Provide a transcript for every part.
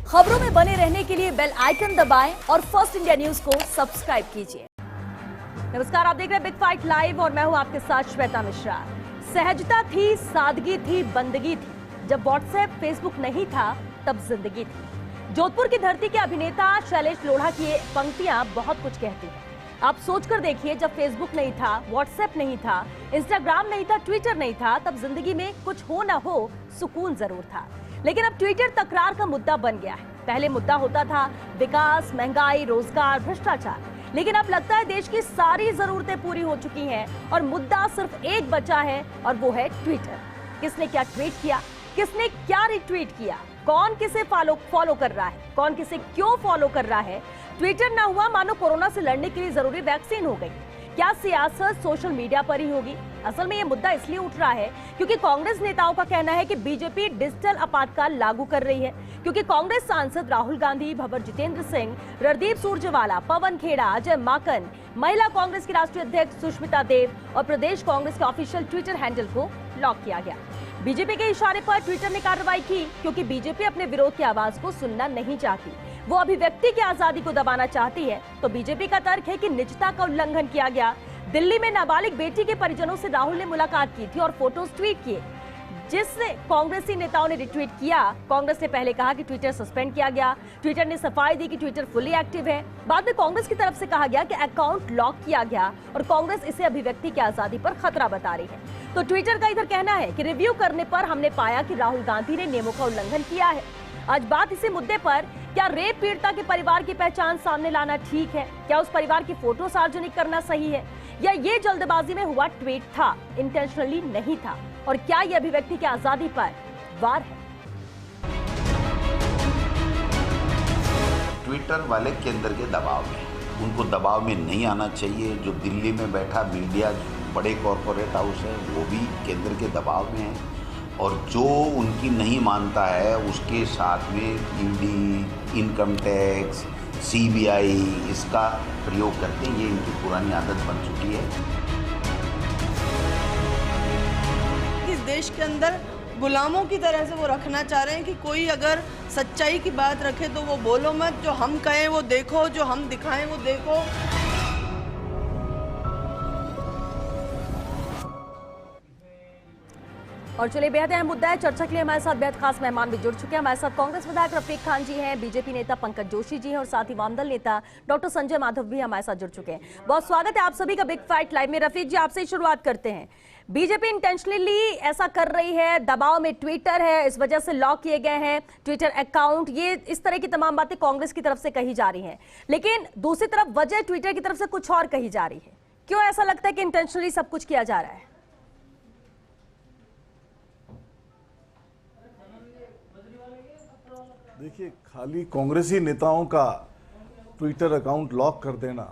खबरों में बने रहने के लिए बेल आइकन दबाएं और फर्स्ट इंडिया न्यूज को सब्सक्राइब कीजिए। नमस्कार, आप देख रहे हैं बिग फाइट लाइव और मैं हूं आपके साथ श्वेता मिश्रा। सहजता थी, सादगी थी, बंदगी थी। जब व्हाट्सएप, फेसबुक नहीं था तब जिंदगी थी। जोधपुर की धरती के अभिनेता शैलेश लोढ़ा की ये पंक्तियां बहुत कुछ कहती हैं। आप सोचकर देखिए, जब फेसबुक नहीं था, व्हाट्सएप नहीं था, इंस्टाग्राम नहीं था, ट्विटर नहीं था, तब जिंदगी में कुछ हो ना हो सुकून जरूर था। लेकिन अब ट्विटर तकरार का मुद्दा बन गया है। पहले मुद्दा होता था विकास, महंगाई, रोजगार, भ्रष्टाचार, लेकिन अब लगता है देश की सारी जरूरतें पूरी हो चुकी हैं और मुद्दा सिर्फ एक बचा है और वो है ट्विटर। किसने क्या ट्वीट किया, किसने क्या रिट्वीट किया, कौन किसे फॉलो कर रहा है, कौन किसे क्यों फॉलो कर रहा है। ट्विटर ना हुआ मानो कोरोना से लड़ने के लिए जरूरी वैक्सीन हो गई। क्या सियासत सोशल मीडिया पर ही होगी? असल में ये मुद्दा इसलिए उठ रहा है क्योंकि कांग्रेस नेताओं का कहना है कि बीजेपी डिजिटल आपातकाल लागू कर रही है, क्योंकि कांग्रेस सांसद राहुल गांधी, भंवर जितेंद्र सिंह, रणदीप सुरजेवाला, पवन खेड़ा, अजय माकन, महिला कांग्रेस की राष्ट्रीय अध्यक्ष सुष्मिता देव और प्रदेश कांग्रेस के ऑफिशियल ट्विटर हैंडल को लॉक किया गया। बीजेपी के इशारे पर ट्विटर ने कार्रवाई की क्योंकि बीजेपी अपने विरोध की आवाज को सुनना नहीं चाहती। वो अभिव्यक्ति की आजादी को दबाना चाहती है। तो बीजेपी का तर्क है कि निजता का उल्लंघन किया गया। दिल्ली में नाबालिग बेटी के परिजनों से राहुल ने मुलाकात की थी और फोटोज ट्वीट किए, जिससे कांग्रेसी नेताओं ने रिट्वीट किया। कांग्रेस ने पहले कहा कि ट्विटर सस्पेंड किया गया। ट्विटर ने सफाई दी कि ट्विटर फुली एक्टिव है। बाद में कांग्रेस की तरफ से कहा गया कि अकाउंट लॉक किया गया और कांग्रेस इसे अभिव्यक्ति की आजादी पर खतरा बता रही है। तो ट्विटर का इधर कहना है कि रिव्यू करने पर हमने पाया कि राहुल गांधी ने नियमों का उल्लंघन किया है। आज बात इसी मुद्दे पर, क्या रेप पीड़िता के परिवार की पहचान सामने लाना ठीक है? क्या उस परिवार की फोटो सार्वजनिक करना सही है, या ये जल्दबाजी में हुआ ट्वीट था, इंटेंशनली नहीं था? और क्या ये अभिव्यक्ति की आजादी पर वार है? ट्विटर वाले केंद्र के दबाव में, उनको दबाव में नहीं आना चाहिए। जो दिल्ली में बैठा मीडिया, बड़े कॉरपोरेट हाउस है, वो भी केंद्र के दबाव में है और जो उनकी नहीं मानता है उसके साथ में ईडी, इनकम टैक्स, सीबीआई इसका प्रयोग करते हैं। ये इनकी पुरानी आदत बन चुकी है। इस देश के अंदर गुलामों की तरह से वो रखना चाह रहे हैं कि कोई अगर सच्चाई की बात रखे तो वो बोलो मत, जो हम कहें वो देखो, जो हम दिखाएं वो देखो। और चलिए, बेहद अहम मुद्दा है। चर्चा के लिए हमारे साथ बेहद खास मेहमान भी जुड़ चुके हैं। हमारे साथ कांग्रेस विधायक रफीक खान जी हैं, बीजेपी नेता पंकज जोशी जी हैं और साथ ही वामदल नेता डॉक्टर संजय माधव भी हमारे साथ जुड़ चुके हैं। बहुत स्वागत है आप सभी का बिग फाइट लाइव में। रफीक जी, आपसे ही शुरुआत करते हैं। बीजेपी इंटेंशनली ऐसा कर रही है, दबाव में ट्विटर है, इस वजह से लॉक किए गए हैं ट्विटर अकाउंट, ये इस तरह की तमाम बातें कांग्रेस की तरफ से कही जा रही हैं। लेकिन दूसरी तरफ वजह ट्विटर की तरफ से कुछ और कही जा रही है। क्यों ऐसा लगता है कि इंटेंशनली सब कुछ किया जा रहा है? देखिए, खाली कांग्रेसी नेताओं का ट्विटर अकाउंट लॉक कर देना,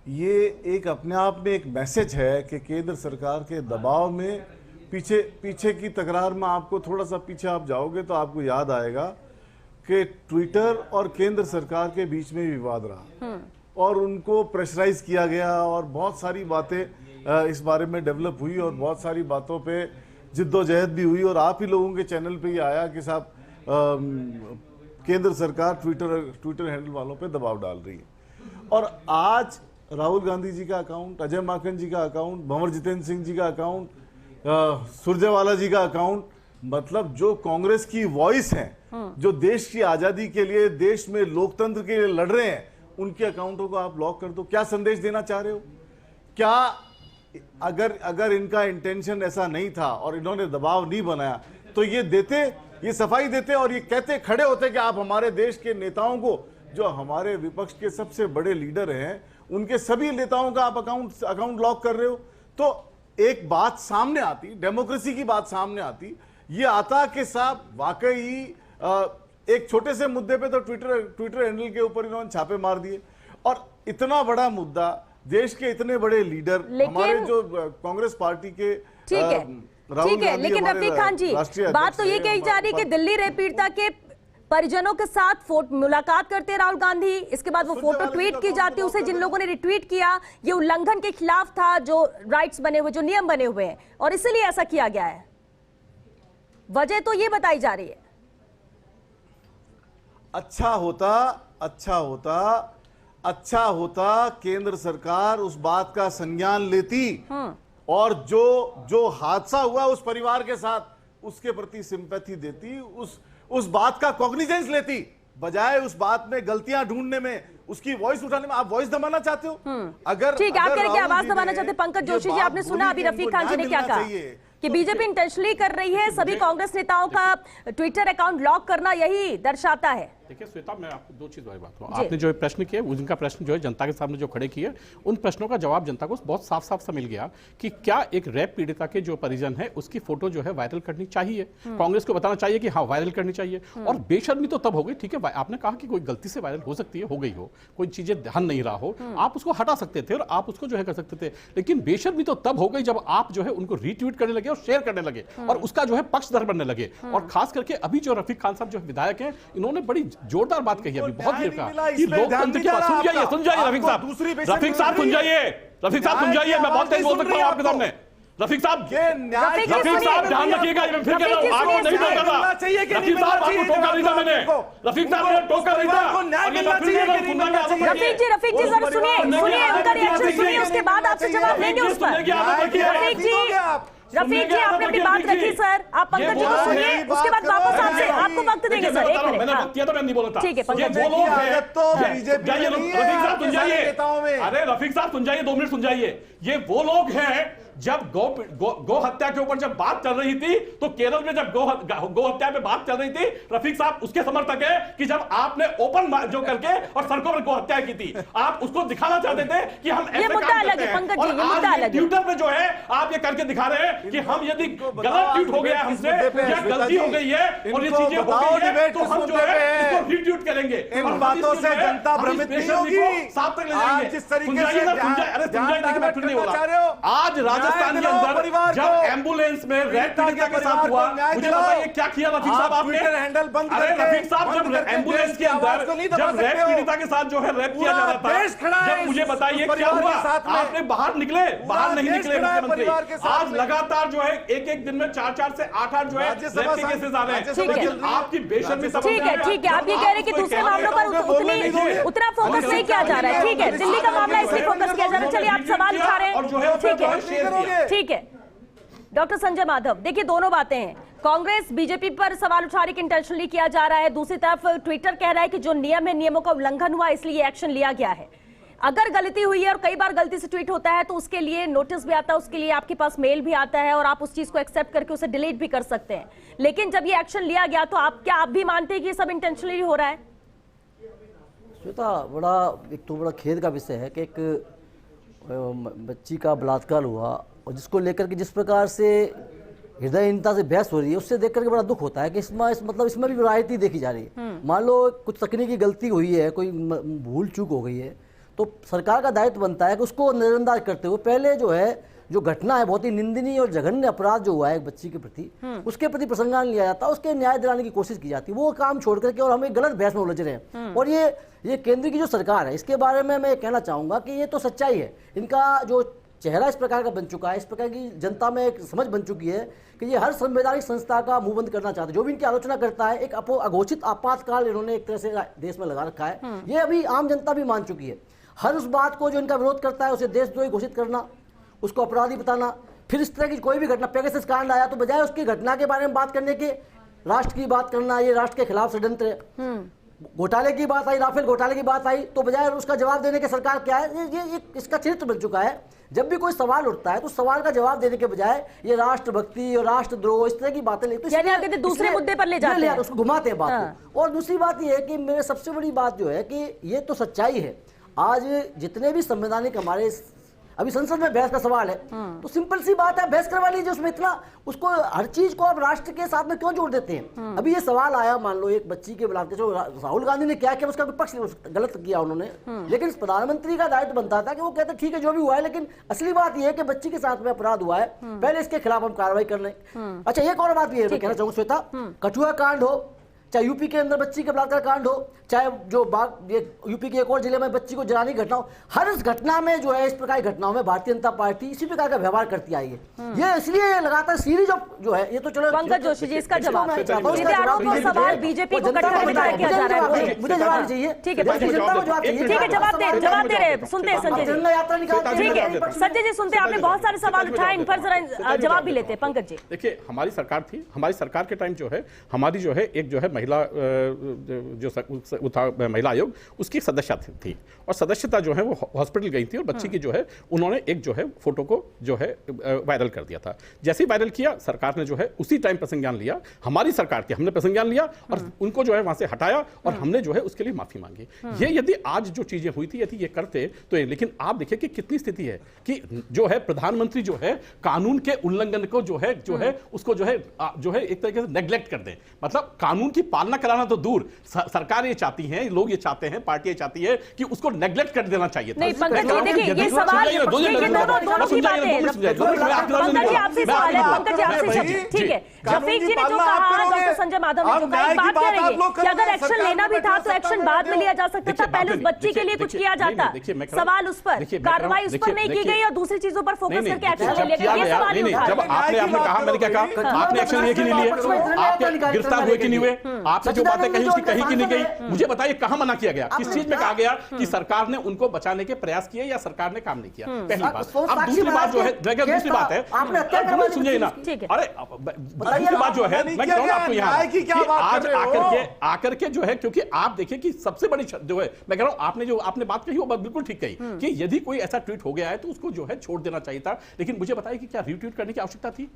ये एक अपने आप में एक मैसेज है कि केंद्र सरकार के दबाव में पीछे की तकरार में आपको थोड़ा सा पीछे आप जाओगे तो आपको याद आएगा कि ट्विटर और केंद्र सरकार के बीच में विवाद रहा और उनको प्रेशराइज किया गया और बहुत सारी बातें इस बारे में डेवलप हुई और बहुत सारी बातों पे जिद्दोजहद भी हुई और आप ही लोगों के चैनल पे ही आया कि साहब केंद्र सरकार ट्विटर हैंडल वालों पे दबाव डाल रही है। और आज राहुल गांधी जी का अकाउंट, अजय माकन जी का अकाउंट, भंवर जितेंद्र सिंह जी का अकाउंट, सुरजेवाला जी का अकाउंट, मतलब जो कांग्रेस की वॉइस है, जो देश की आजादी के लिए, देश में लोकतंत्र के लिए लड़ रहे हैं, उनके अकाउंटों को आप लॉक कर दो। क्या संदेश देना चाह रहे हो? क्या अगर इनका इंटेंशन ऐसा नहीं था और इन्होंने दबाव नहीं बनाया तो ये सफाई देते और ये कहते खड़े होते कि आप हमारे देश के नेताओं को, जो हमारे विपक्ष के सबसे बड़े लीडर हैं, उनके सभी नेताओं का आप अकाउंट लॉक कर रहे हो। तो एक बात सामने आती, डेमोक्रेसी की बात सामने आती, ये आता कि साहब वाकई एक छोटे से मुद्दे पे तो ट्विटर हैंडल के ऊपर इन्होंने छापे मार दिए और इतना बड़ा मुद्दा, देश के इतने बड़े लीडर, हमारे जो कांग्रेस पार्टी के ठीक है, लेकिन रफीक खान जी, बात तो ये कही जा रही है कि दिल्ली रेप पीड़िता के परिजनों के साथ मुलाकात करते हैं राहुल गांधी, इसके बाद वो फोटो ट्वीट की जाती है, उसे जिन लोगों ने रिट्वीट किया ये उल्लंघन के खिलाफ था, जो राइट्स बने हुए, जो नियम बने हुए हैं, और इसीलिए ऐसा किया गया है। वजह तो ये बताई जा रही है। अच्छा होता केंद्र सरकार उस बात का संज्ञान लेती और जो हादसा हुआ उस परिवार के साथ उसके प्रति सिंपैथी देती, उस बात का कॉग्निजेंस लेती, बजाय उस बात में गलतियां ढूंढने में, उसकी वॉइस उठाने में। आप वॉइस दबाना चाहते हो? अगर ठीक है, आप कह रहे हैं कि राहुल आवाज जी ने दबाना चाहते हैं। पंकज ये जोशी जी, बात आपने सुना बोली अभी कि रफीक इनको खान जी ने न्याय क्या मिलना कहा चाहिए। कि बीजेपी इंटेंशनली कर रही है, सभी कांग्रेस नेताओं का ट्विटर अकाउंट लॉक करना यही दर्शाता है। देखिए श्वेता, मैं आपको दो चीज बात कहूं। आपने जो प्रश्न किए, उनका प्रश्न जो है जनता के सामने जो खड़े किए, उन प्रश्नों का जवाब जनता को बहुत साफ साफ सा मिल गया कि क्या एक रेप पीड़िता के जो परिजन है उसकी फोटो जो है वायरल करनी चाहिए, कांग्रेस को बताना चाहिए कि हाँ वायरल करनी चाहिए। और बेशर्मी तो तब हो गई, ठीक है, आपने कहा कि कोई गलती से वायरल हो सकती है, हो गई हो, कोई चीजें ध्यान नहीं रहा हो, आप उसको हटा सकते थे और आप उसको जो है कर सकते थे। लेकिन बेशर्मी तो तब हो गई जब आप जो है उनको रीट्वीट करने लगे और शेयर करने लगे और उसका जो है पक्षधर बनने लगे। और खास करके अभी जो रफीक खान साहब जो विधायक हैं, इन्होंने बड़ी जोरदार बात कही अभी, बहुत देर कहा कि लोकतंत्र की बात। सुन जाइए रफीक साहब, रफीक साहब सुन जाइए, रफीक साहब सुन जाइए, मैं बहुत तेज बोल सकता हूं आपके सामने। रफीक साहब, रफीक साहब ध्यान रखिएगा, मैं फिर कह रहा हूं, आपको नहीं टोका था रफीक साहब, आपको टोका नहीं था मैंने, रफीक साहब ने टोका नहीं था। रफीक जी जरा सुनिए उनका रिएक्शन सुनिए, उसके बाद आपसे जवाब लेंगे उस पर। रफीक जी आपने अपनी बात रखी सर, आप पंकज जी को सुनिए, उसके बाद वापस आपको वक्त देंगे सर। एक मिनट, मैंने वक्त दिया था, मैं नहीं बोला था। ठीक है ये वो लोग हैं, रफीक साहब सुन जाइए, अरे रफीक साहब सुन जाइए, 2 मिनट सुन जाइए। ये वो लोग हैं जब गो हत्या के ऊपर जब बात चल रही थी, तो केरल में जब गो हत्या पे बात चल रही थी, रफीक साहब उसके समर्थक है कि जब आपने ओपन जो करके और सड़कों पर गो हत्या की थी, आप उसको दिखाना चाहते थे कि हम ऐसे काम करते हैं। और आज ट्विटर पे जो है आप ये करके दिखा रहे हैं कि हम यदि गलत ट्वीट हो गया हमसे या गलती हो गई है और ये चीजें हो गई है, तो हम जो है इसको रीट्वीट करेंगे। इन बातों से जनता भ्रमित नहीं होगी। साफ तक ले जाएंगे। जिस तरीके से आज राजस्थान के अंदर जब एम्बुलेंस में रैप पीड़िता के साथ हुआ, मुझे बताइए क्या किया रफीक साहब आपने? हैंडल बंद अरे रफीक साहब, जब एम्बुलेंस के अंदर जब रैप पीड़िता के साथ जो है रैप किया जा रहा था, जब मुझे बताइए क्या हुआ? आपने बाहर निकले, बाहर नहीं निकले मुख्यमंत्री। आज लगातार जो है एक दिन में 4 से 8 जो है रैप के केसेस आ रहे हैं। आपकी बेशर्मी समझ ठीक है, आप ये कह रहे हैं कि दूसरे मामलों पर उतना फोकस नहीं किया जा रहा है। ठीक है, दिल्ली का मामला इसलिए फोकस किया जा रहा है। चलिए आप सवाल उठा रहे हैं, ठीक है। डॉक्टर संजय माधव, देखिए दोनों बातें हैं। कांग्रेस बीजेपी पर सवाल उठा रही कि इंटेंशनली किया जा रहा है, दूसरी तरफ ट्विटर कह रहा है कि जो नियम है नियमों का उल्लंघन हुआ इसलिए एक्शन लिया गया है। अगर गलती हुई है और कई बार गलती से ट्वीट होता है तो उसके लिए नोटिस भी आता है, उसके लिए आपके पास मेल भी आता है और आप उस चीज को एक्सेप्ट करके उसे डिलीट भी कर सकते हैं। लेकिन जब ये एक्शन लिया गया तो आप भी मानते हैं कि ये सब इंटेंशनली हो रहा है? एक तो बड़ा खेद का विषय है कि एक बच्ची का बलात्कार हुआ और जिसको लेकर के जिस प्रकार से हृदयहीनता से बहस हो रही है, उससे देख करके बड़ा दुख होता है कि इसमें भी राजनीति देखी जा रही है। मान लो कुछ तकनीकी गलती हुई है, कोई भूल चूक हो गई है, तो सरकार का दायित्व बनता है कि उसको नजरअंदाज करते हुए पहले जो घटना है, बहुत ही निंदनीय और जघन्य अपराध जो हुआ है एक बच्ची के प्रति, उसके प्रति प्रसंगान लिया जाता है, उसके न्याय दिलाने की कोशिश की जाती है। वो काम छोड़ करके और हम एक गलत बहस में उलझ रहे हैं। और ये केंद्र की जो सरकार है, इसके बारे में मैं कहना चाहूंगा कि ये तो सच्चाई है, इनका जो चेहरा इस प्रकार का बन चुका है, इस प्रकार की जनता में एक समझ बन चुकी है कि ये हर संवैधानिक संस्था का मुंह बंद करना चाहते हैं। जो भी इनकी आलोचना करता है, एक अघोषित आपातकाल इन्होंने एक तरह से देश में लगा रखा है। ये अभी आम जनता भी मान चुकी है। हर उस बात को जो इनका विरोध करता है उसे देशद्रोही घोषित करना, उसको अपराधी बताना, फिर इस तरह की कोई भी घटना, पेगासस कांड आया तो बजाय उसकी घटना के बारे में बात करने के राष्ट्र की बात करना, ये राष्ट्र के खिलाफ षड्यंत्र है। घोटाले की बात आई, राफेल घोटाले की बात आई, तो बजाय उसका जवाब देने के सरकार क्या है, ये इसका चरित्र बन चुका है। जब भी कोई सवाल उठता है तो सवाल का जवाब देने के बजाय ये राष्ट्रभक्ति और राष्ट्रद्रोह इस तरह की बातें लेते हैं, दूसरे मुद्दे पर ले जाते हैं, उसको घुमाते हैं बात को। और दूसरी बात ये है कि मेरे सबसे बड़ी बात जो है कि ये तो सच्चाई है, आज जितने भी संवैधानिक हमारे अभी संसद में बहस का सवाल है, तो सिंपल सी बात है, बहस करवा लीजिए। उसमें इतना उसको हर चीज को आप राष्ट्र के साथ में क्यों जोड़ देते हैं? अभी ये सवाल आया, मान लो एक बच्ची के बलात्कार, जो राहुल गांधी ने क्या किया उसका विपक्ष गलत किया उन्होंने, लेकिन प्रधानमंत्री का दायित्व बनता था कि वो कहते ठीक है जो भी हुआ है, लेकिन असली बात यह है कि बच्ची के साथ में अपराध हुआ है, पहले इसके खिलाफ हम कार्रवाई कर लें। अच्छा, एक और बात ये कहना चाहूंगा श्वेता, कठुआ कांड हो, चाहे यूपी के अंदर बच्ची के बलात्कार कांड हो, चाहे जो यूपी के एक और जिले में बच्ची को जलाने की घटना हो, हर इस घटना में जो है इस प्रकार की घटनाओं में भारतीय जनता पार्टी इसी प्रकार का व्यवहार करती आई है। ये इसलिए लगातार सीरीज जो है, ये तो चलो पंकज जोशी जी इसका जवाब, सवाल बीजेपी को चाहिए, मुझे जवाब चाहिए। ठीक है, जनता को जवाब चाहिए। ठीक है, जवाब दे रहे हैं। सुनते हैं संजय जी। तिरंगा यात्रा निकालते ठीक है संजय जी, सुनते हैं, आपने बहुत सारे सवाल उठाए, इन पर जरा जवाब भी लेते हैं। पंकज जी, देखिए, हमारी सरकार थी, हमारी सरकार के टाइम जो है हमारी जो है एक जो है महिला महिला आयोग उसकी सदस्यता थी, और सदस्यता जो है वो हॉस्पिटल गई थी, और बच्ची की जो है उन्होंने एक जो है फोटो को जो है वायरल कर दिया था। जैसे ही वायरल किया, सरकार ने जो है उसी टाइम प्रसंज्ञान लिया, हमारी सरकार थी, हमने प्रसंज्ञान लिया और उनको जो है वहां से हटाया, और हमने जो है उसके लिए माफी मांगी। ये यदि आज जो चीजें हुई थी यदि ये करते तो, लेकिन आप देखिए कि कितनी स्थिति है कि जो है प्रधानमंत्री जो है कानून के उल्लंघन को जो है उसको जो है एक तरीके से नेग्लेक्ट कर दे। मतलब कानून की पालना कराना तो दूर, सरकार ये चाहती है, लोग ये चाहते हैं, पार्टी ये चाहती है कि उसको नेग्लेक्ट कर देना चाहिए। नहीं पंकज जी, देखिए ये सवाल, ये दोनों की बातें हैं। पंकज जी आपसे सवाल है, पंकज जी आपसे, ठीक है, रफीक जी ने जो कहा, डॉक्टर संजय माधव ने जो कहा, एक बात कह रही है कि अगर एक्शन लेना भी था तो एक्शन बाद में लिया जा सकता था, पहले उस बच्ची के लिए कुछ किया जाता। सवाल उस पर, कार्रवाई उस पर नहीं की गई और दूसरी चीजों पर फोकस करके एक्शन ले लिया गया। ये सवाल जब आपने कहा, मैंने क्या कहा, आपने एक्शन लिए कि नहीं लिए, आपके गिरफ्तार हुए कि नहीं हुए, आपने जो बातें कही उसकी कही कि नहीं कही, मुझे बताइए कहां मना किया गया, किस चीज में कहा गया कि सरकार ने उनको बचाने के प्रयास किए या सरकार ने काम नहीं किया। पहली बात। अब दूसरी बात जो है, दूसरी बात है, सुनिए ना, अरे दूसरी बात जो है, मैं कह रहा हूं आपको यहाँ कि आज आकर के जो है, क्योंकि आप देखिए कि सबसे बड़ी जो है, मैं कह रहा हूं आपने जो आपने बात कही वो बात बिल्कुल ठीक कही कि यदि कोई ऐसा ट्वीट हो गया है तो उसको जो है छोड़ देना चाहिए था। लेकिन मुझे बताइए कि क्या रीट्वीट करने की आवश्यकता थी?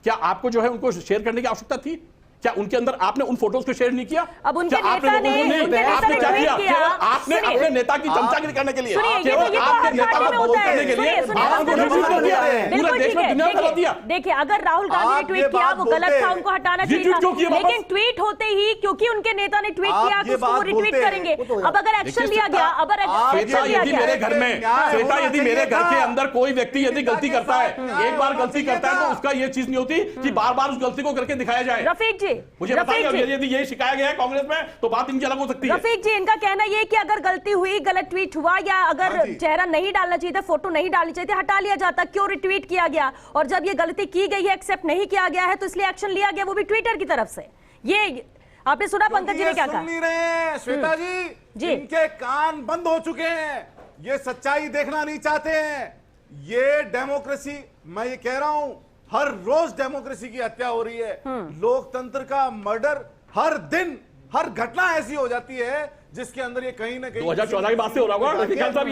क्या आपको जो है उनको शेयर करने की आवश्यकता थी? क्या उनके अंदर आपने उन फोटोज को शेयर नहीं किया? अब उनके नेता ने आपने क्या किया? आपने अपने नेता की चमचागिरी करने के लिए, केवल आपके नेता को बोल करने के लिए आपको रिट्वीट कर दिया, पूरे देश में दुनिया फैला दिया। देखिए, अगर राहुल गांधी ने ट्वीट किया वो गलत था, उनको हटाना चाहिए था, लेकिन ट्वीट होते ही क्योंकि उनके नेता ने ट्वीट किया तो उसको रिट्वीट करेंगे। अब अगर एक्शन लिया गया, अब एक्शन लिया गया, मेरे घर में श्वेता, यदि मेरे घर के अंदर कोई व्यक्ति यदि गलती करता है, एक बार गलती करता है तो उसका ये चीज नहीं होती कि बार बार उस गलती को करके दिखाया जाए। रफीक जी, मुझे बताइए, यदि ये शिकाया गया है कांग्रेस में तो बात इनकी अलग हो सकती है। रफीक जी, इनका कहना यह कि अगर गलती हुई, गलत ट्वीट हुआ, या अगर चेहरा नहीं डालना चाहिए था, फोटो नहीं डालनी चाहिए थी, हटा लिया जाता, क्यों रिट्वीट किया गया? और जब ये गलती की गई है, एक्सेप्ट नहीं किया गया है, तो इसलिए एक्शन लिया गया, वो भी ट्विटर की तरफ से। ये आपने सुना पंकज जी ने क्या कहा? सुन नहीं रहे श्वेता जी, इनके कान बंद हो चुके हैं, ये सच्चाई देखना नहीं चाहते हैं। ये डेमोक्रेसी, मैं ये कह रहा हूं, हर रोज डेमोक्रेसी की हत्या हो रही है, लोकतंत्र का मर्डर, हर दिन हर घटना ऐसी हो जाती है जिसके अंदर ये कहीं ना कहीं 2014 की बात से हो रहा होगा,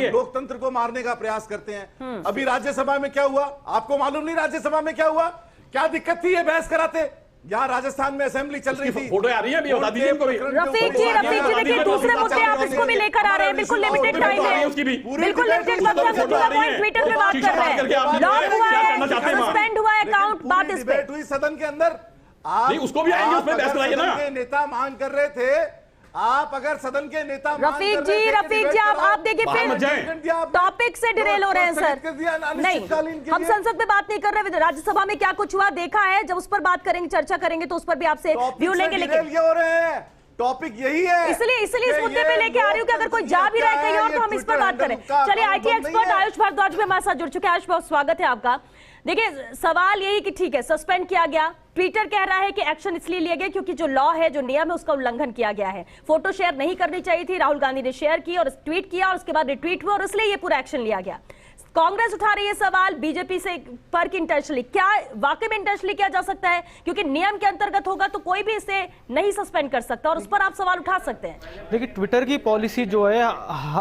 लोकतंत्र को मारने का प्रयास करते हैं। अभी राज्यसभा में क्या हुआ आपको मालूम नहीं? राज्यसभा में क्या हुआ, क्या दिक्कत थी? ये बहस कराते, यहाँ राजस्थान में असेंबली चल रही थी, फोटो आ रही है, बता दीजिए इनको भी। रफीक जी देखिए, दूसरे मुद्दे आप इसको भी लेकर आ रहे हैं, बिल्कुल लिमिटेड टाइम है, बिल्कुल लिमिटेड वक्त है, ट्विटर पे बात कर रहे हैं, लॉक हुआ है, सस्पेंड हुआ है अकाउंट, बात इस पे हुई सदन के अंदर। आप उसको भी आएंगे, उसमें बहस कराइए ना। नेता मांग कर रहे थे, आप अगर सदन के नेता रफीक जी आप देखिए फिर टॉपिक से डिरेल हो रहे हैं सर। नहीं, हम संसद में बात नहीं कर रहे, राज्यसभा में क्या कुछ हुआ देखा है, जब उस पर बात करेंगे, चर्चा करेंगे तो उस पर भी आपसे व्यू लेंगे। लेकिन हो रहे हैं, टॉपिक यही है, इसलिए इस मुद्दे पे लेके आ रही हूँ कि अगर कोई जा भी रहा है कहीं और तो हम इस पर बात करें। चलिए, आईटी एक्सपर्ट आयुष भारद्वाज भी हमारे साथ जुड़ चुके हैं। आयुष, बहुत स्वागत है आपका। देखिए, सवाल यही कि ठीक है, सस्पेंड किया गया, ट्विटर कह रहा है कि एक्शन इसलिए लिया गया क्योंकि जो लॉ है, जो नियम है, उसका उल्लंघन किया गया है। फोटो शेयर नहीं करनी चाहिए थी, राहुल गांधी ने शेयर की और ट्वीट किया और उसके बाद रिट्वीट हुआ और इसलिए ये पूरा एक्शन लिया गया। कांग्रेस उठा रही है सवाल बीजेपी से पर कि इंटेंशनली, क्या वाकई में इंटेंशनली किया जा सकता है? क्योंकि नियम के अंतर्गत होगा तो कोई भी इसे नहीं सस्पेंड कर सकता और उस पर आप सवाल उठा सकते हैं। देखिए, ट्विटर की पॉलिसी जो है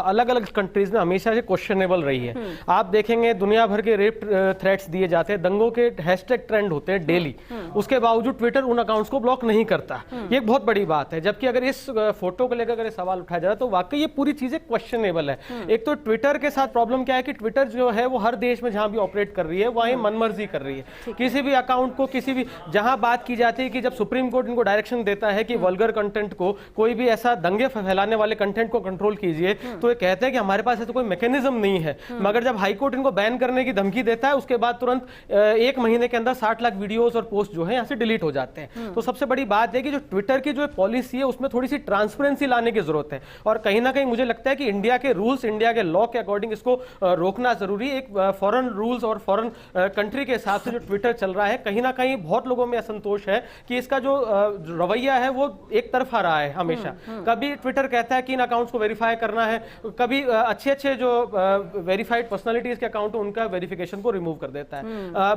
अलग अलग कंट्रीज में हमेशा से क्वेश्चनेबल रही है। आप देखेंगे दुनिया भर के रेप थ्रेट्स दिए जाते हैं, दंगों के हैशटैग ट्रेंड होते हैं डेली, उसके बावजूद ट्विटर उन अकाउंट्स को ब्लॉक नहीं करता। ये एक बहुत बड़ी बात है। जबकि अगर इस फोटो को लेकर अगर सवाल उठाया जाए तो वाकई ये पूरी चीजें क्वेश्चनेबल है। एक तो ट्विटर के साथ प्रॉब्लम क्या है कि ट्विटर जो है वो हर देश में जहां भी ऑपरेट कर रही है वहीं मनमर्जी कर रही है। किसी भी अकाउंट को, किसी भी, जहां बात की जाती है कि जब सुप्रीम कोर्ट इनको डायरेक्शन देता है कि वल्गर कंटेंट को, कोई भी ऐसा दंगे फैलाने वाले कंटेंट को कंट्रोल कीजिए, तो ये कहते हैं कि हमारे पास ऐसा कोई मैकेनिज्म नहीं है। मगर जब हाई कोर्ट इनको बैन करने की धमकी देता है, उसके बाद तुरंत 1 महीने के अंदर 60 लाख वीडियोस और पोस्ट जो है यहाँ से डिलीट हो जाते हैं। तो सबसे बड़ी बात है कि जो ट्विटर की जो पॉलिसी है उसमें थोड़ी सी ट्रांसपेरेंसी लाने की जरूरत है और कहीं ना कहीं मुझे लगता है कि इंडिया के रूल्स, इंडिया के लॉ के अकॉर्डिंग इसको रोकना जरूरी जरूरी, एक फॉरेन रूल्स और फॉरेन कंट्री के हिसाब से जो ट्विटर चल रहा है, कहीं ना कहीं बहुत लोगों में असंतोष है कि इसका जो रवैया है वो एक तरफा रहा है हमेशा। कभी ट्विटर कहता है कि इन अकाउंट्स को वेरीफाई करना है, कभी अच्छे जो वेरीफाइड पर्सनालिटीज के अकाउंट है उनका वेरिफिकेशन को रिमूव कर देता है।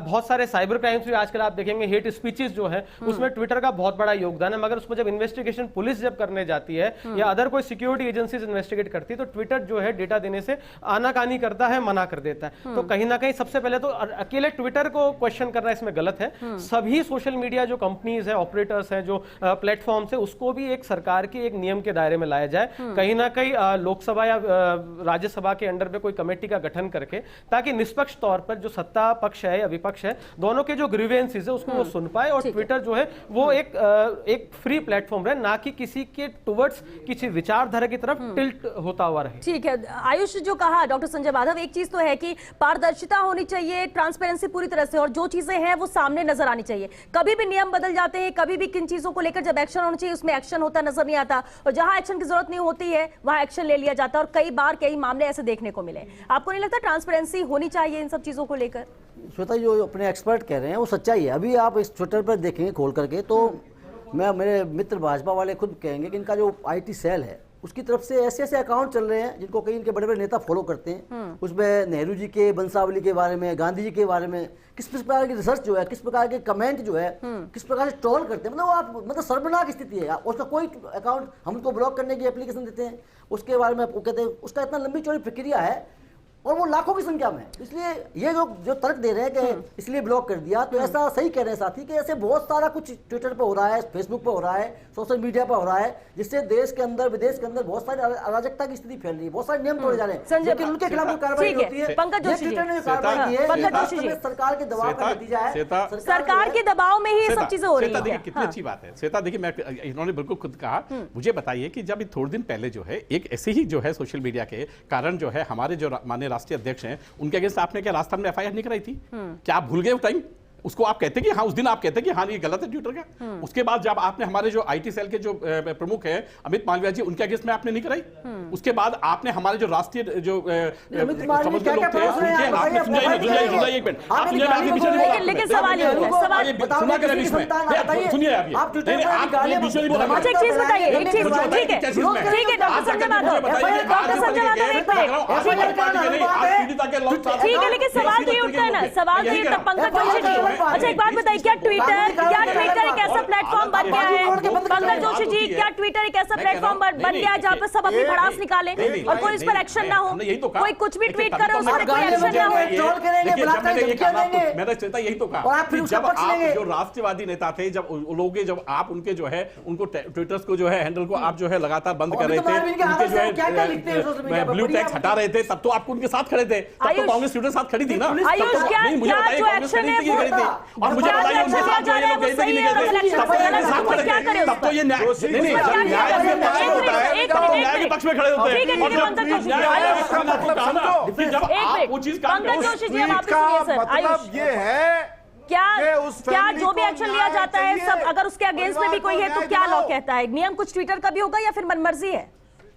बहुत सारे साइबर क्राइम्स भी आजकल आप देखेंगे, हेट स्पीचेस जो है उसमें ट्विटर का बहुत बड़ा योगदान है, मगर उसमें जब इन्वेस्टिगेशन पुलिस जब करने जाती है या अदर कोई सिक्योरिटी एजेंसीज इन्वेस्टिगेट करती है तो ट्विटर जो है डेटा देने से आनाकानी करता है, मना कर देता है। तो कहीं ना कहीं सबसे पहले तो अकेले ट्विटर को क्वेश्चन करना इसमें गलत है। सभी सोशल मीडिया जो कंपनीज है, ऑपरेटर्स हैं, जो प्लेटफॉर्म्स है, उसको भी एक सरकार के एक नियम के दायरे में लाया जाए। कहीं ना कहीं लोकसभा या राज्यसभा के अंडर में कोई कमेटी का गठन करके, ताकि निष्पक्ष तौर पर जो सत्ता पक्ष है या विपक्ष है, दोनों के जो ग्रीवेंसेस है उसको वो सुन पाए और ट्विटर जो है वो एक फ्री प्लेटफॉर्म रहे, ना कि किसी के टुवर्ड्स किसी विचारधारा की तरफ टिल्ट होता हुआ रहे। ठीक है, आयुष जो कहा डॉक्टर संजय माधव, एक चीज तो है कि पारदर्शिता होनी चाहिए, ट्रांसपेरेंसी पूरी तरह से, और जो चीजें हैं वो सामने नजर आनी चाहिए। कभी भी नियम बदल जाते हैं, कभी भी किन चीजों को लेकर जब एक्शन होना चाहिए उसमें एक्शन होता नजर नहीं आता, और जहां एक्शन की जरूरत नहीं होती है वहां एक्शन ले लिया जाता है, और कई बार कई मामले ऐसे देखने को मिले। आपको नहीं लगता ट्रांसपेरेंसी होनी चाहिए इन सब चीजों को लेकर? श्वेता, जो अपने एक्सपर्ट कह रहे हैं वो सच्चाई है। अभी आप इस ट्विटर पर देखेंगे खोल करके तो मेरे मित्र भाजपा वाले खुद कहेंगे कि इनका जो आईटी सेल है उसकी तरफ से ऐसे ऐसे अकाउंट चल रहे हैं जिनको कई इनके बड़े बड़े नेता फॉलो करते हैं। उसमें नेहरू जी के, बंसावली के बारे में, गांधी जी के बारे में किस प्रकार की रिसर्च जो है, किस प्रकार के कमेंट जो है, किस प्रकार से ट्रोल करते हैं, मतलब शर्मनाक स्थिति है। उसका कोई अकाउंट हम उनको ब्लॉक करने की एप्लीकेशन देते हैं, उसके बारे में कहते हैं उसका इतना लंबी चौड़ी प्रक्रिया है और वो लाखों की संख्या में। इसलिए ये जो तर्क दे रहे हैं कि इसलिए ब्लॉक कर दिया, तो ऐसा सही कह रहे हैं साथी कि ऐसे बहुत सारा कुछ ट्विटर पे हो रहा है, फेसबुक पे हो रहा है, सोशल मीडिया पे हो रहा है, जिससे देश के अंदर विदेश के अंदर बहुत सारी अराजकता की स्थिति फैल रही है, बहुत सारे नियम तोड़े जा रहे हैं, लेकिन उनके खिलाफ कोई कार्रवाई होती है। पंकज जोशी जी, सरकार के दबाव का नतीजा है, सरकार के दबाव में ही ये सब चीजें हो रही है। कितनी अच्छी बात है श्वेता, देखिए मैं इन्होंने बिल्कुल खुद कहा। मुझे बताइए कि जब थोड़े दिन पहले जो है एक ऐसे ही जो है सोशल मीडिया के कारण जो है हमारे जो माननीय राष्ट्रीय अध्यक्ष हैं उनके अगेंस्ट आपने क्या राजस्थान में एफआईआर नहीं कराई थी? क्या आप भूल गए उस टाइम? उसको आप कहते कि हाँ, उस दिन आप कहते कि हाँ ये गलत है ट्विटर का। उसके बाद जब आपने हमारे जो आईटी सेल के जो प्रमुख हैं अमित मालविया जी, उनके अगेंस्ट में आपने नहीं कराई। उसके बाद आपने हमारे जो राष्ट्रीय जो समझ के लोग थे उनके आपने सुनिए एक मिनट, आप सुनिए, आपके पीछे नहीं, लेकिन सवाल ये है, सवाल सुना कर बीच में सुनिए आप बीच में बोला। अच्छा, एक चीज बताइए, एक चीज, ठीक है डॉक्टर संजय माधव, डॉक्टर संजय माधव एक मिनट, ठीक है, लेकिन सवाल तो ये उठता है ना, सवाल तो ये उठता। पंकज जोशी जी, अच्छा एक बात बताइए, क्या ट्विटर एक ऐसा प्लेटफॉर्म बन गया है, पंकज जोशी जी, क्या ट्विटर एक ऐसा प्लेटफॉर्म बन गया है जहाँ पर सब अपनी भड़ास निकालें और कोई इस पर एक्शन ना हो, कोई कुछ भी ट्वीट करे उस पर कोई एक्शन ना हो? मैंने यही तो कहा कि जब आप जो राष्ट्रवादी नेता थे, जब आप उनके जो है उनको ट्विटर्स को जो है हैंडल को आप जो है लगातार बंद कर रहे थे, उनके जो है ब्लू टैक्स हटा रहे थे, तब तो आप उनके साथ खड़े थे, तब तो कांग्रेस ट्विटर साथ खड़ी थी ना। आयुष, क्या जो एक्शन है और मुझे बताइए उनके साथ जो है लोग गए थे कि नहीं गए थे, तब तो ये न्याय के पक्ष में खड़े होते हैं। और जब आप वो चीज पंकज जोशी जी, अब आप सुनिए सर, आयुष ये है क्या जो भी एक्शन लिया जाता है सब, अगर उसके अगेंस्ट में भी कोई है तो क्या लॉ कहता है? नियम कुछ ट्विटर का भी होगा या फिर मनमर्जी है?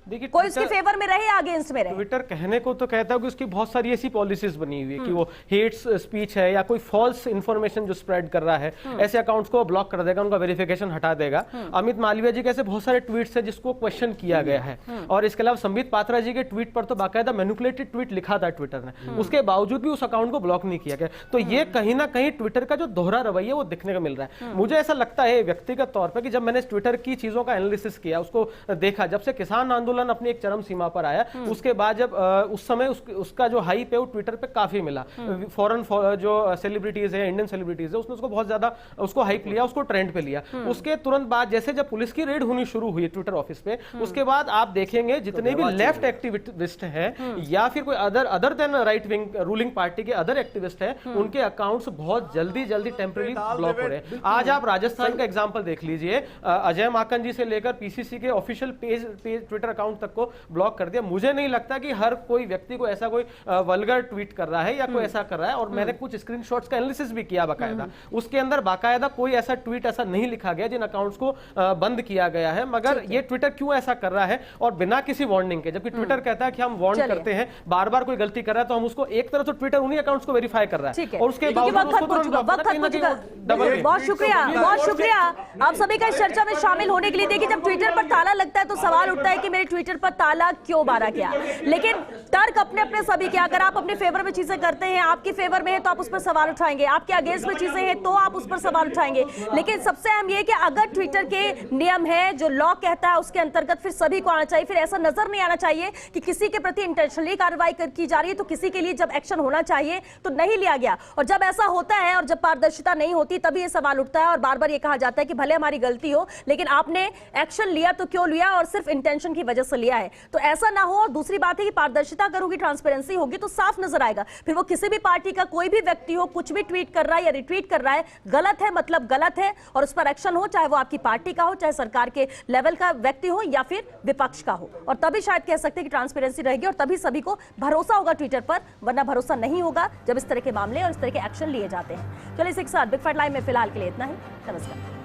देखिए, कोई उसके फेवर में रहे या अगेंस्ट में रहे? ट्विटर कहने को तो कहता है कि उसकी बहुत सारी ऐसी पॉलिसीज बनी हुई है कि वो हेट स्पीच है या कोई फॉल्स इंफॉर्मेशन जो स्प्रेड कर रहा है, ऐसे अकाउंट्स को ब्लॉक कर देगा, उनका वेरिफिकेशन हटा देगा। अमित मालविया जी के ऐसे बहुत सारे ट्वीट्स हैं जिसको क्वेश्चन किया गया है, और इसके अलावा संबित पात्रा जी के ट्वीट पर तो बाकायदा मैनिपुलेटेड ट्वीट लिखा था ट्विटर ने, उसके बावजूद भी उस अकाउंट को ब्लॉक नहीं किया गया। तो ये कहीं ना कहीं ट्विटर का जो दोहरा रवैया वो दिखने को मिल रहा है। मुझे ऐसा लगता है व्यक्तिगत तौर पर कि जब मैंने ट्विटर की चीजों का एनालिसिस किया, उसको देखा, जब से किसान आंदोलन अपनी एक चरम सीमा पर आया, उसके बाद जब उस समय उसका जो हाइप है वो ट्विटर पे काफी मिला। फॉरेन जो सेलिब्रिटीज है, इंडियन सेलिब्रिटीज है, उसने उसको बहुत ज्यादा उसको हाइप लिया, उसको ट्रेंड पे लिया। उसके तुरंत बाद जैसे जब पुलिस की रेड होनी शुरू हुई ट्विटर ऑफिस पे, उसके बाद आप देखेंगे जितने भी लेफ्ट एक्टिविस्ट हैं या फिर कोई other than right wing ruling party के अदर एक्टिविस्ट हैं, उनके अकाउंट्स बहुत जल्दी टेम्परेरी ब्लॉक हो रहे हैं। आज आप राजस्थान का एग्जांपल देख लीजिए, अजय माकन जी से लेकर पीसीसी के official page Twitter account account तक को ब्लॉक कर दिया। मुझे नहीं लगता कि हर कोई व्यक्ति को ऐसा कोई वल्गर ट्वीट कर रहा है या कोई ऐसा कर रहा है, और मैंने कुछ स्क्रीनशॉट्स का एनालिसिस भी किया बाकायदा, उसके अंदर बाकायदा कोई ऐसा ट्वीट ऐसा नहीं लिखा गया जिन अकाउंट्स को बंद किया गया है। मगर ये ट्विटर क्यों ऐसा कर रहा है और बिना किसी वार्निंग के, जबकि ट्विटर कहता है कि हम वार्न करते हैं, बार बार कोई गलती कर रहा है तो हम उसको, एक तरफ तो ट्विटर उन्हीं अकाउंट्स को वेरीफाई कर रहा है और उसके बावजूद बहुत शुक्रिया, बहुत शुक्रिया आप सभी का इस चर्चा में शामिल होने के लिए। देखिए, जब ट्विटर पर ताला लगता है तो सवाल उठता है कि मेरे ट्विटर पर ताला क्यों मारा गया, लेकिन तर्क अपने अपने सभी के। अगर आप अपने फेवर में चीजें करते हैं, आपके फेवर में है तो आप उस पर सवाल उठाएंगे, आपके अगेंस्ट में चीजें हैं तो आप उस पर सवाल उठाएंगे। लेकिन सबसे अहम ये कि अगर ट्विटर के नियम है, जो लॉ कहता है उसके अंतर्गत फिर सभी को आना चाहिए। फिर ऐसा नजर नहीं आना चाहिए कि किसी के प्रति इंटेंशनली कार्रवाई की जा रही है तो किसी के लिए जब एक्शन होना चाहिए तो नहीं लिया गया, और जब ऐसा होता है और जब पारदर्शिता नहीं होती तभी ये सवाल उठता है और बार बार ये कहा जाता है कि भले हमारी गलती हो लेकिन आपने एक्शन लिया तो क्यों लिया, और सिर्फ इंटेंशन की वजह से लिया है। तो ऐसा ना हो। और दूसरी बात है कि पारदर्शिता करोगी, ट्रांसपेरेंसी होगी तो साफ नजर आएगा। फिर वो किसी भी पार्टी का कोई भी व्यक्ति हो, कुछ भी ट्वीट कर रहा है या रिट्वीट कर रहा है, गलत है मतलब गलत है, और उस पर एक्शन हो, चाहे वो आपकी पार्टी का हो, चाहे सरकार के लेवल का व्यक्ति हो या फिर विपक्ष का हो। और तभी शायद कह सकते हैं कि ट्रांसपेरेंसी रहेगी और तभी सभी को भरोसा होगा ट्विटर पर, वरना भरोसा नहीं होगा जब इस तरह के मामले और इस तरह के एक्शन लिए जाते हैं। चलिए, इसी के साथ बिग फाइट लाइव में फिलहाल के लिए इतना ही। नमस्कार।